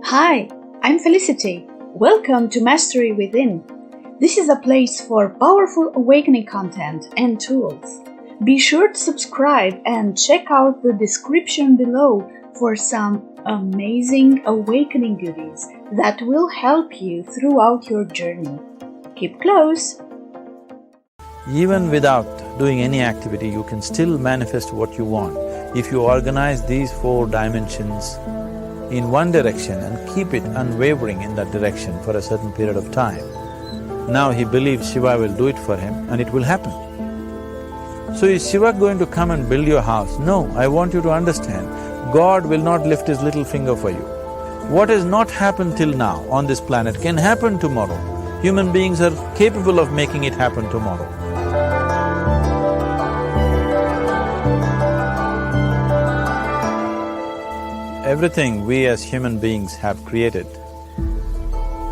Hi, I'm Felicity. Welcome to Mastery Within. This is a place for powerful awakening content and tools. Be sure to subscribe and check out the description below for some amazing awakening goodies that will help you throughout your journey. Keep close! Even without doing any activity, you can still manifest what you want if you organize these 4 dimensions in one direction and keep it unwavering in that direction for a certain period of time. Now he believes Shiva will do it for him and it will happen. So is Shiva going to come and build your house? No, I want you to understand, God will not lift his little finger for you. What has not happened till now on this planet can happen tomorrow. Human beings are capable of making it happen tomorrow. Everything we as human beings have created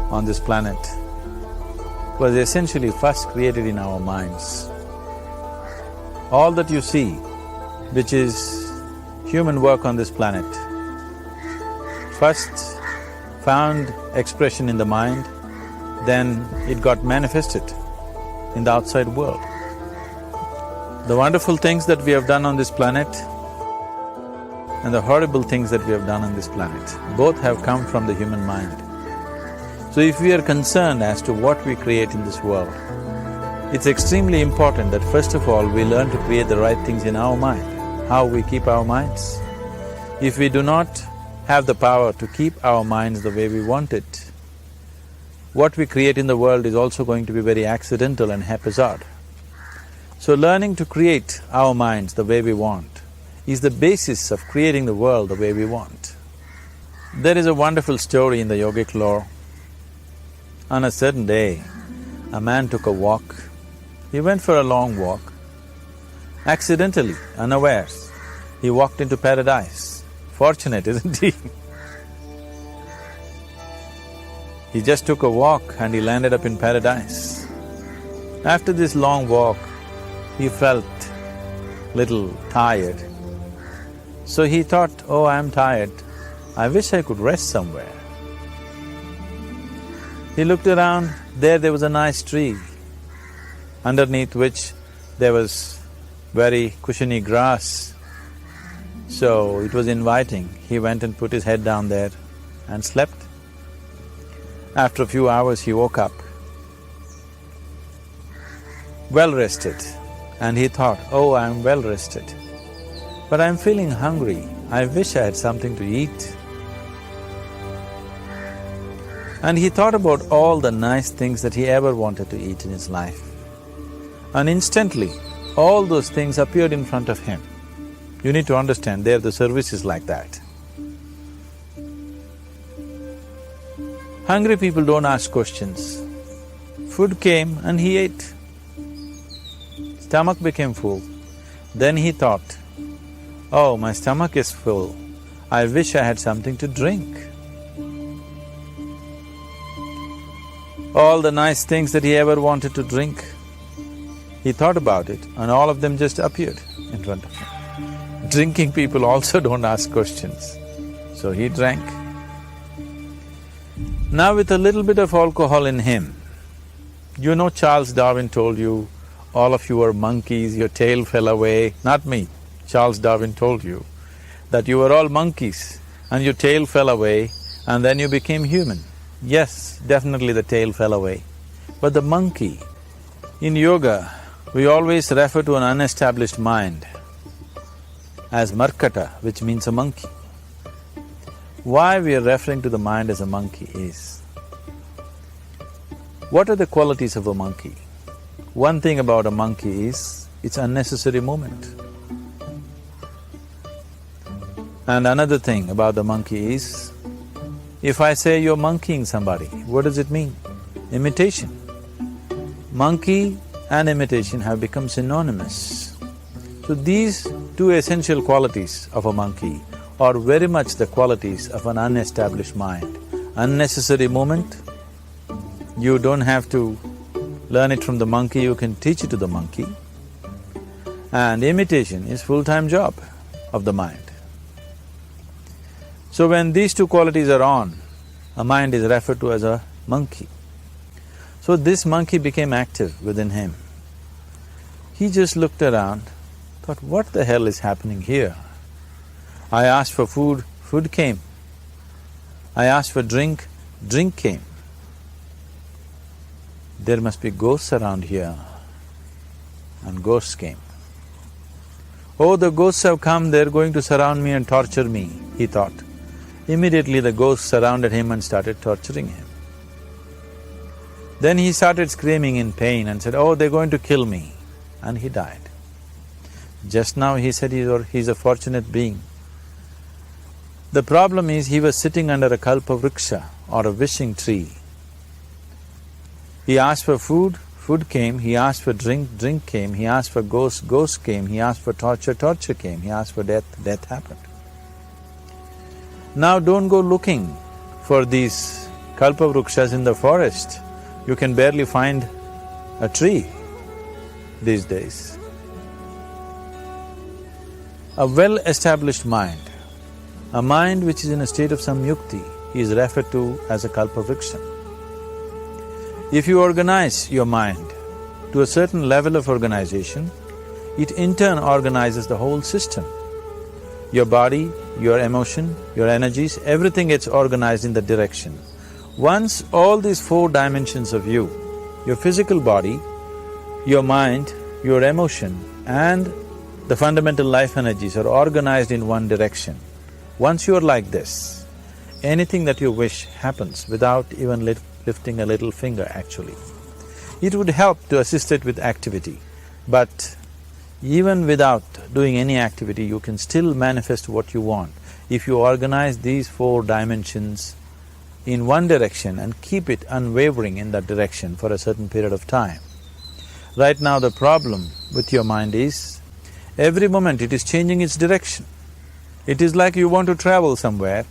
on this planet was essentially first created in our minds. All that you see, which is human work on this planet, first found expression in the mind, then it got manifested in the outside world. The wonderful things that we have done on this planet and the horrible things that we have done on this planet, both have come from the human mind. So if we are concerned as to what we create in this world, it's extremely important that first of all we learn to create the right things in our mind, how we keep our minds. If we do not have the power to keep our minds the way we want it, what we create in the world is also going to be very accidental and haphazard. So learning to create our minds the way we want is the basis of creating the world the way we want. There is a wonderful story in the yogic lore. On a certain day, a man took a walk. He went for a long walk. Accidentally, unawares, he walked into paradise. Fortunate, isn't he? He just took a walk and he landed up in paradise. After this long walk, he felt little tired. So he thought, oh, I'm tired, I wish I could rest somewhere. He looked around, there was a nice tree, underneath which there was very cushiony grass. So it was inviting. He went and put his head down there and slept. After a few hours he woke up, well rested, and he thought, oh, I'm well rested. But I'm feeling hungry, I wish I had something to eat. And he thought about all the nice things that he ever wanted to eat in his life. And instantly, all those things appeared in front of him. You need to understand, there the service is like that. Hungry people don't ask questions. Food came and he ate. Stomach became full. Then he thought, oh, my stomach is full, I wish I had something to drink. All the nice things that he ever wanted to drink, he thought about it and all of them just appeared in front of him. Drinking people also don't ask questions, so he drank. Now with a little bit of alcohol in him, you know Charles Darwin told you, all of you are monkeys, your tail fell away. Not me, Charles Darwin told you that you were all monkeys and your tail fell away and then you became human. Yes, definitely the tail fell away. But the monkey, in yoga, we always refer to an unestablished mind as markata, which means a monkey. Why we are referring to the mind as a monkey is, what are the qualities of a monkey? One thing about a monkey is, it's unnecessary movement. And another thing about the monkey is, if I say you're monkeying somebody, what does it mean? Imitation. Monkey and imitation have become synonymous. So these 2 essential qualities of a monkey are very much the qualities of an unestablished mind. Unnecessary movement, you don't have to learn it from the monkey, you can teach it to the monkey. And imitation is full-time job of the mind. So when these 2 qualities are on, A mind is referred to as a monkey. So this monkey became active within him. He just looked around, thought, what the hell is happening here? I asked for food, food came. I asked for drink, drink came. There must be ghosts around here. And ghosts came. Oh, the ghosts have come, they're going to surround me and torture me, he thought. Immediately the ghosts surrounded him and started torturing him. Then he started screaming in pain and said, oh, they're going to kill me, and he died. Just now he said he's a fortunate being. The problem is he was sitting under a kalpa vriksha or a wishing tree. He asked for food, food came. He asked for drink, drink came. He asked for ghost, ghost came. He asked for torture, torture came. He asked for death, death happened. Now don't go looking for these kalpa vrikshas in the forest. You can barely find a tree these days. A well-established mind, a mind which is in a state of samyukti, is referred to as a kalpa vriksha. If you organize your mind to a certain level of organization, it in turn organizes the whole system. Your body, your emotion, your energies, everything gets organized in that direction. Once all these four dimensions of you, your physical body, your mind, your emotion and the fundamental life energies are organized in one direction, once you are like this, anything that you wish happens without even lifting a little finger actually. It would help to assist it with activity, but even without doing any activity, you can still manifest what you want if you organize these four dimensions in one direction and keep it unwavering in that direction for a certain period of time. Right now the problem with your mind is, every moment it is changing its direction. It is like you want to travel somewhere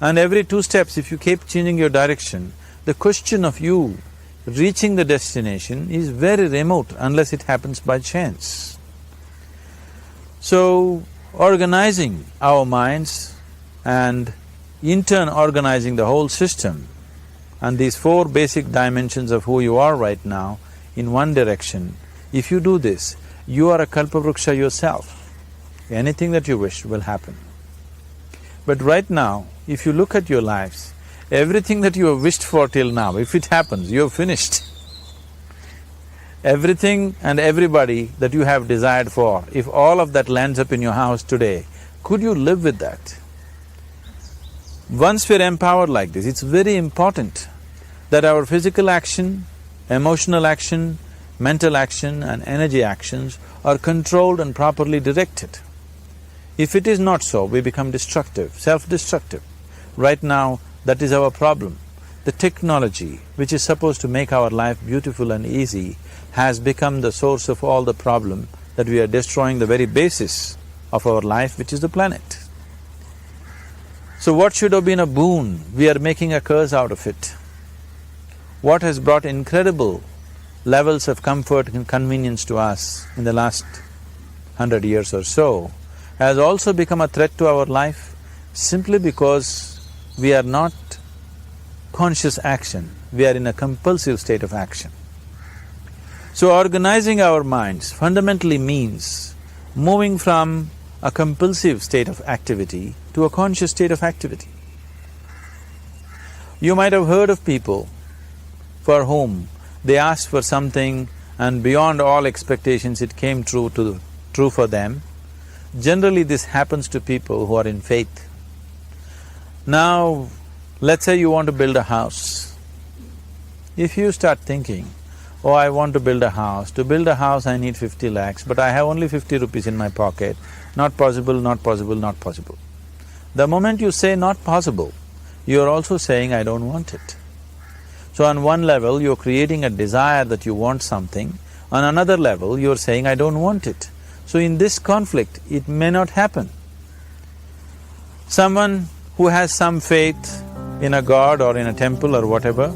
and every 2 steps if you keep changing your direction, the question of you reaching the destination is very remote unless it happens by chance. So, organizing our minds and in turn organizing the whole system and these 4 basic dimensions of who you are right now in one direction, if you do this, you are a kalpavruksha yourself. Anything that you wish will happen. But right now, if you look at your lives, everything that you have wished for till now, if it happens, you have finished. Everything and everybody that you have desired for, if all of that lands up in your house today, could you live with that? Once we're empowered like this, it's very important that our physical action, emotional action, mental action and energy actions are controlled and properly directed. If it is not so, we become destructive, self-destructive. Right now, that is our problem. The technology, which is supposed to make our life beautiful and easy, has become the source of all the problem that we are destroying the very basis of our life, which is the planet. So what should have been a boon, we are making a curse out of it. What has brought incredible levels of comfort and convenience to us in the last 100 years or so has also become a threat to our life simply because we are not conscious action, we are in a compulsive state of action. So organizing our minds fundamentally means moving from a compulsive state of activity to a conscious state of activity. You might have heard of people for whom they asked for something and beyond all expectations it came true for them. Generally this happens to people who are in faith. Now, let's say you want to build a house. If you start thinking, oh, I want to build a house, to build a house I need 50 lakhs, but I have only 50 rupees in my pocket, not possible, not possible, not possible. The moment you say not possible, you are also saying I don't want it. So on one level, you're creating a desire that you want something, on another level, you're saying I don't want it. So in this conflict, it may not happen. Someone who has some faith in a god or in a temple or whatever,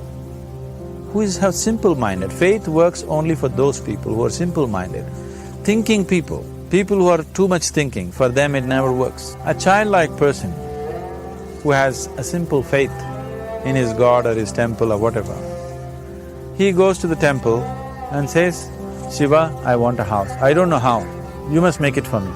who is simple-minded, faith works only for those people who are simple-minded. Thinking people, people who are too much thinking, for them it never works. A childlike person who has a simple faith in his god or his temple or whatever. He goes to the temple and says, Shiva, I want a house. I don't know how, you must make it for me.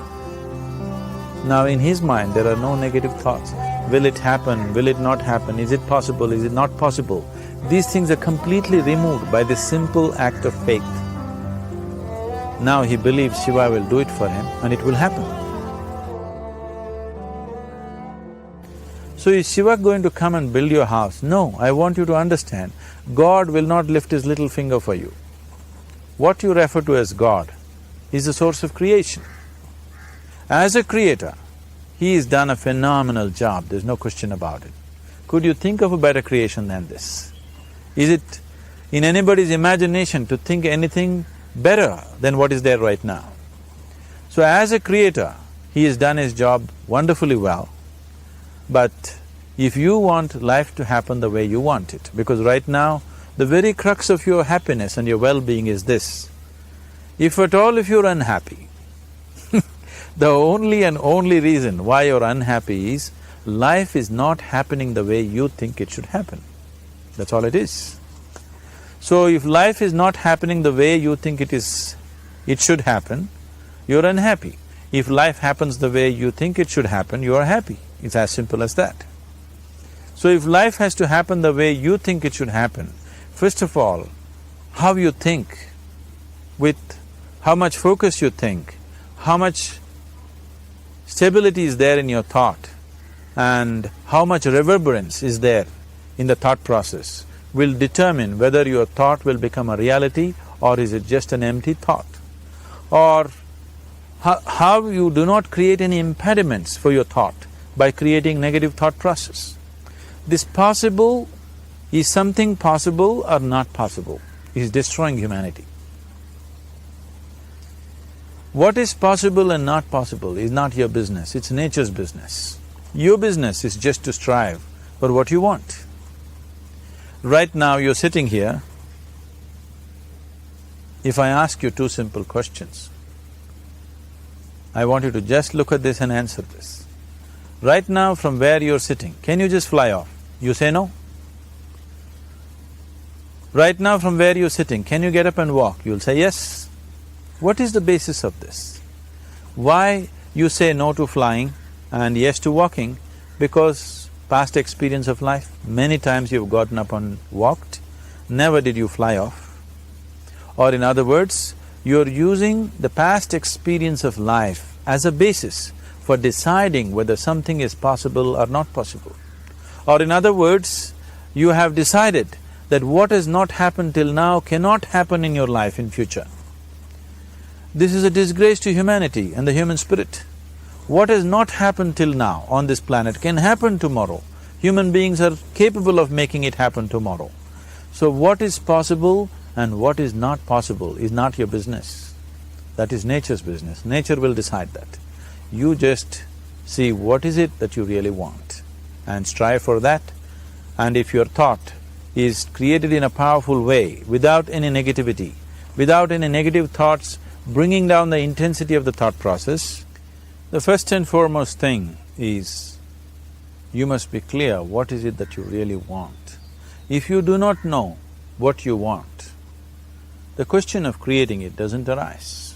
Now in his mind there are no negative thoughts. Will it happen? Will it not happen? Is it possible? Is it not possible? These things are completely removed by this simple act of faith. Now he believes Shiva will do it for him and it will happen. So is Shiva going to come and build your house? No, I want you to understand, God will not lift his little finger for you. What you refer to as God is the source of creation. As a creator, he has done a phenomenal job, there's no question about it. Could you think of a better creation than this? Is it in anybody's imagination to think anything better than what is there right now? So as a creator, he has done his job wonderfully well. But if you want life to happen the way you want it, because right now, the very crux of your happiness and your well-being is this. If at all if you're unhappy, the only and only reason why you're unhappy is life is not happening the way you think it should happen. That's all it is. So if life is not happening the way you think it should happen, you're unhappy. If life happens the way you think it should happen, you are happy. It's as simple as that. So if life has to happen the way you think it should happen, first of all, how you think, with how much focus you think, how much stability is there in your thought, and how much reverberance is there in the thought process will determine whether your thought will become a reality or is it just an empty thought. Or how you do not create any impediments for your thought by creating negative thought process. This possible is something possible or not possible, is destroying humanity. What is possible and not possible is not your business, it's nature's business. Your business is just to strive for what you want. Right now you're sitting here, if I ask you two simple questions, I want you to just look at this and answer this. Right now from where you're sitting, can you just fly off? You say no. Right now from where you're sitting, can you get up and walk? You'll say yes. What is the basis of this? Why you say no to flying and yes to walking? Because past experience of life, many times you've gotten up and walked, never did you fly off. Or in other words, you're using the past experience of life as a basis for deciding whether something is possible or not possible. Or in other words, you have decided that what has not happened till now cannot happen in your life in future. This is a disgrace to humanity and the human spirit. What has not happened till now on this planet can happen tomorrow. Human beings are capable of making it happen tomorrow. So what is possible and what is not possible is not your business. That is nature's business. Nature will decide that. You just see what is it that you really want and strive for that. And if your thought is created in a powerful way, without any negativity, without any negative thoughts bringing down the intensity of the thought process, the first and foremost thing is you must be clear what is it that you really want. If you do not know what you want, the question of creating it doesn't arise.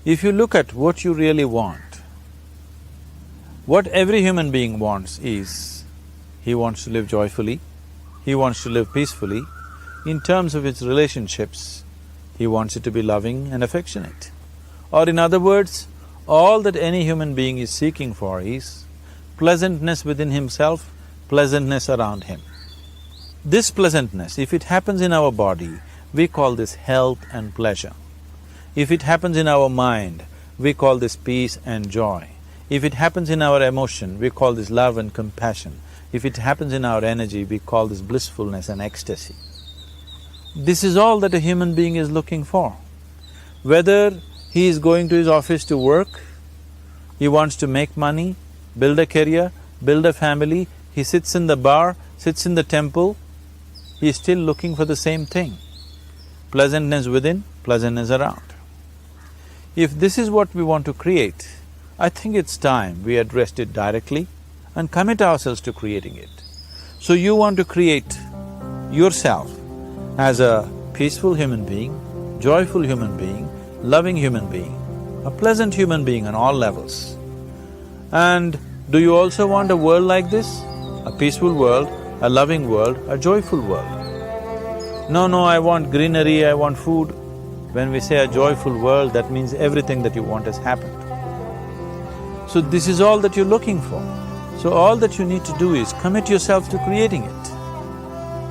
If you look at what you really want, what every human being wants is, he wants to live joyfully, he wants to live peacefully. In terms of his relationships, he wants it to be loving and affectionate. Or in other words, all that any human being is seeking for is pleasantness within himself, pleasantness around him. This pleasantness, if it happens in our body, we call this health and pleasure. If it happens in our mind, we call this peace and joy. If it happens in our emotion, we call this love and compassion. If it happens in our energy, we call this blissfulness and ecstasy. This is all that a human being is looking for. Whether he is going to his office to work, he wants to make money, build a career, build a family, he sits in the bar, sits in the temple, he is still looking for the same thing. Pleasantness within, pleasantness around. If this is what we want to create, I think it's time we addressed it directly and commit ourselves to creating it. So you want to create yourself as a peaceful human being, joyful human being, loving human being, a pleasant human being on all levels. And do you also want a world like this? A peaceful world, a loving world, a joyful world? No, I want greenery, I want food. When we say a joyful world, that means everything that you want has happened. So this is all that you're looking for. So all that you need to do is commit yourself to creating it,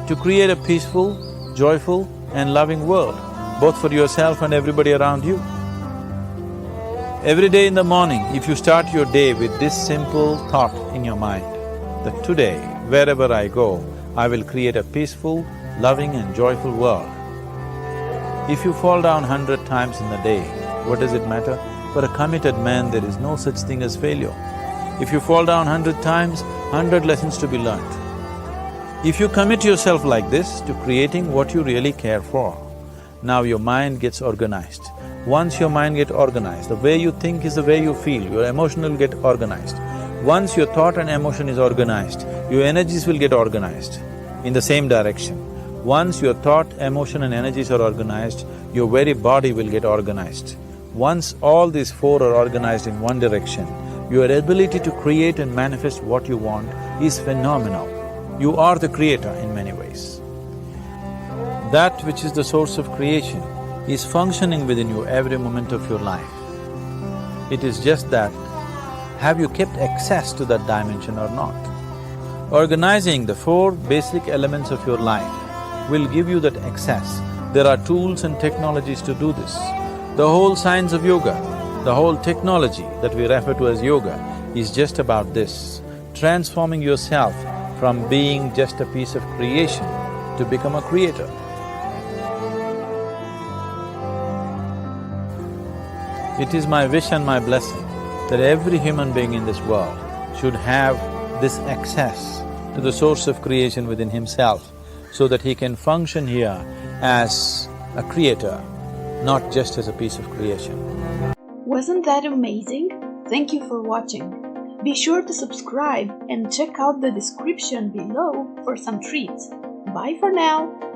to create a peaceful, joyful and loving world, both for yourself and everybody around you. Every day in the morning, if you start your day with this simple thought in your mind, that today, wherever I go, I will create a peaceful, loving and joyful world. If you fall down 100 times in a day, what does it matter? For a committed man, there is no such thing as failure. If you fall down 100 times, 100 lessons to be learnt. If you commit yourself like this to creating what you really care for, now your mind gets organized. Once your mind gets organized, the way you think is the way you feel, your emotion will get organized. Once your thought and emotion is organized, your energies will get organized in the same direction. Once your thought, emotion and energies are organized, your very body will get organized. Once all these four are organized in one direction, your ability to create and manifest what you want is phenomenal. You are the creator in many ways. That which is the source of creation is functioning within you every moment of your life. It is just that, have you kept access to that dimension or not? Organizing the four basic elements of your life will give you that access. There are tools and technologies to do this. The whole science of yoga, the whole technology that we refer to as yoga is just about this, transforming yourself from being just a piece of creation to become a creator. It is my wish and my blessing that every human being in this world should have this access to the source of creation within himself so that he can function here as a creator, not just as a piece of creation. Wasn't that amazing? Thank you for watching. Be sure to subscribe and check out the description below for some treats. Bye for now!